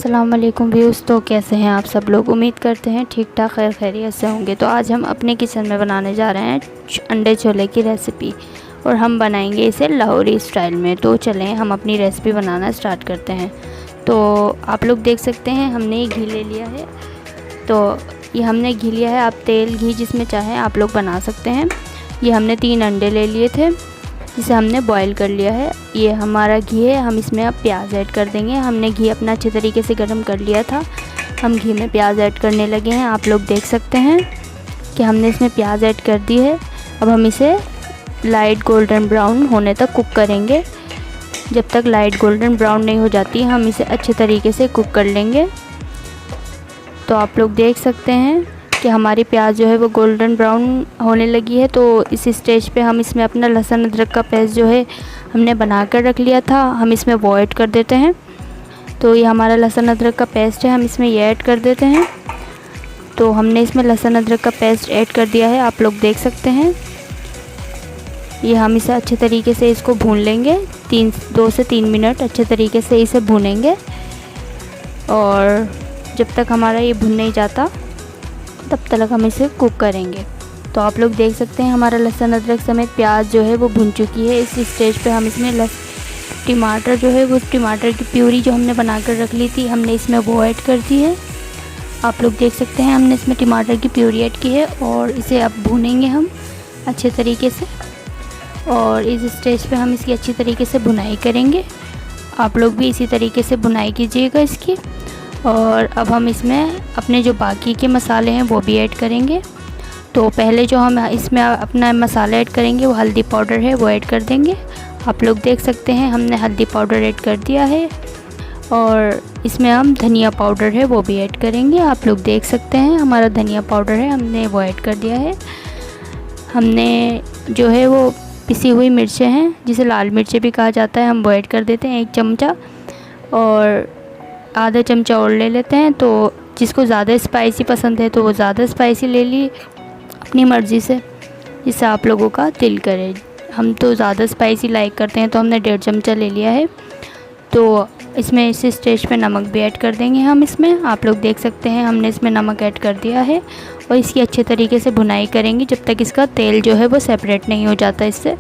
अस्सलाम वालेकुम व्यूज़। तो कैसे हैं आप सब लोग? उम्मीद करते हैं ठीक ठाक खैर खैरियत से होंगे। तो आज हम अपने किचन में बनाने जा रहे हैं अंडे छोले की रेसिपी, और हम बनाएंगे इसे लाहौरी स्टाइल में। तो चलें हम अपनी रेसिपी बनाना स्टार्ट करते हैं। तो आप लोग देख सकते हैं हमने ये घी ले लिया है। तो ये हमने घी लिया है, आप तेल घी जिसमें चाहें आप लोग बना सकते हैं। ये हमने 3 अंडे ले लिए थे जिसे हमने बॉईल कर लिया है। ये हमारा घी है, हम इसमें अब प्याज ऐड कर देंगे। हमने घी अपना अच्छे तरीके से गर्म कर लिया था, हम घी में प्याज ऐड करने लगे हैं। आप लोग देख सकते हैं कि हमने इसमें प्याज ऐड कर दी है। अब हम इसे लाइट गोल्डन ब्राउन होने तक कुक करेंगे। जब तक लाइट गोल्डन ब्राउन नहीं हो जाती हम इसे अच्छे तरीके से कुक कर लेंगे। तो आप लोग देख सकते हैं कि हमारी प्याज जो है वो गोल्डन ब्राउन होने लगी है। तो इस स्टेज पे हम इसमें अपना लहसुन अदरक का पेस्ट जो है हमने बना कर रख लिया था, हम इसमें वो ऐड कर देते हैं। तो ये हमारा लहसुन अदरक का पेस्ट है, हम इसमें ये ऐड कर देते हैं। तो हमने इसमें लहसुन अदरक का पेस्ट ऐड कर दिया है, आप लोग देख सकते हैं। ये हम इसे अच्छे तरीके से इसको भून लेंगे, 2 से 3 मिनट अच्छे तरीके से इसे भूनेंगे। और जब तक हमारा ये भुन नहीं जाता तब तक हम इसे कुक करेंगे। तो आप लोग देख सकते हैं हमारा लहसुन अदरक समेत प्याज जो है वो भुन चुकी है। इस स्टेज पे हम इसमें टमाटर जो है वो टमाटर की प्यूरी जो हमने बनाकर रख ली थी हमने इसमें वो ऐड कर दी है। आप लोग देख सकते हैं हमने इसमें टमाटर की प्यूरी ऐड की है और इसे अब भूनेंगे हम अच्छे तरीके से। और इस स्टेज पे हम इसकी अच्छी तरीके से भुनाई करेंगे। आप लोग भी इसी तरीके से भुनाई कीजिएगा इसकी। और अब हम इसमें अपने जो बाकी के मसाले हैं वो भी ऐड करेंगे। तो पहले जो हम इसमें अपना मसाला ऐड करेंगे वो हल्दी पाउडर है, वो ऐड कर देंगे। आप लोग देख सकते हैं हमने हल्दी पाउडर ऐड कर दिया है। और इसमें हम धनिया पाउडर है वो भी ऐड करेंगे। आप लोग देख सकते हैं हमारा धनिया पाउडर है, हमने वो ऐड कर दिया है। हमने जो है वो पिसी हुई मिर्चें हैं जिसे लाल मिर्चें भी कहा जाता है, हम वो ऐड कर देते हैं 1 चमचा। और आधा चमचा और ले लेते हैं। तो जिसको ज़्यादा स्पाइसी पसंद है तो वो ज़्यादा स्पाइसी ले ली अपनी मर्ज़ी से, जिससे आप लोगों का दिल करे। हम तो ज़्यादा स्पाइसी लाइक करते हैं तो हमने 1.5 चमचा ले लिया है। तो इसमें इस स्टेज पे नमक भी ऐड कर देंगे हम इसमें। आप लोग देख सकते हैं हमने इसमें नमक ऐड कर दिया है और इसकी अच्छे तरीके से भुनाई करेंगे जब तक इसका तेल जो है वो सेपरेट नहीं हो जाता इससे।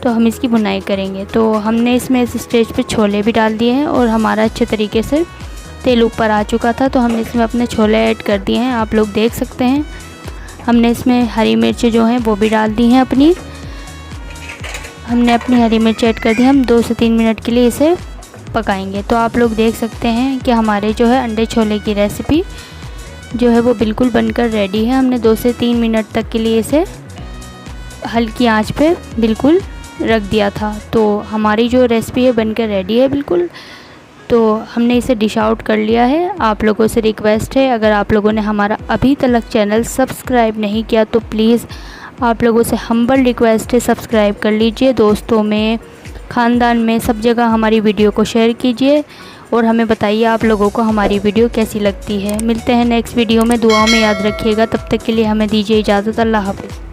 तो हम इसकी भुनाई करेंगे। तो हमने इसमें इस स्टेज पे छोले भी डाल दिए हैं और हमारा अच्छे तरीके से तेल ऊपर आ चुका था। तो हमने इसमें अपने छोले ऐड कर दिए हैं, आप लोग देख सकते हैं। हमने इसमें हरी मिर्च जो हैं वो भी डाल दी हैं हमने अपनी हरी मिर्च ऐड कर दी। हम 2 से 3 मिनट के लिए इसे पकाएंगे। तो आप लोग देख सकते हैं कि हमारे जो है अंडे छोले की रेसिपी जो है वो बिल्कुल बनकर रेडी है। हमने 2 से 3 मिनट तक के लिए इसे हल्की आंच पे बिल्कुल रख दिया था। तो हमारी जो रेसिपी है बनकर रेडी है बिल्कुल। तो हमने इसे डिश आउट कर लिया है। आप लोगों से रिक्वेस्ट है, अगर आप लोगों ने हमारा अभी तक चैनल सब्सक्राइब नहीं किया तो प्लीज़ आप लोगों से हम्बल रिक्वेस्ट है, सब्सक्राइब कर लीजिए। दोस्तों में, ख़ानदान में, सब जगह हमारी वीडियो को शेयर कीजिए और हमें बताइए आप लोगों को हमारी वीडियो कैसी लगती है। मिलते हैं नेक्स्ट वीडियो में, दुआओं में याद रखिएगा। तब तक के लिए हमें दीजिए इजाज़त। अल्लाह हाफ़िज़।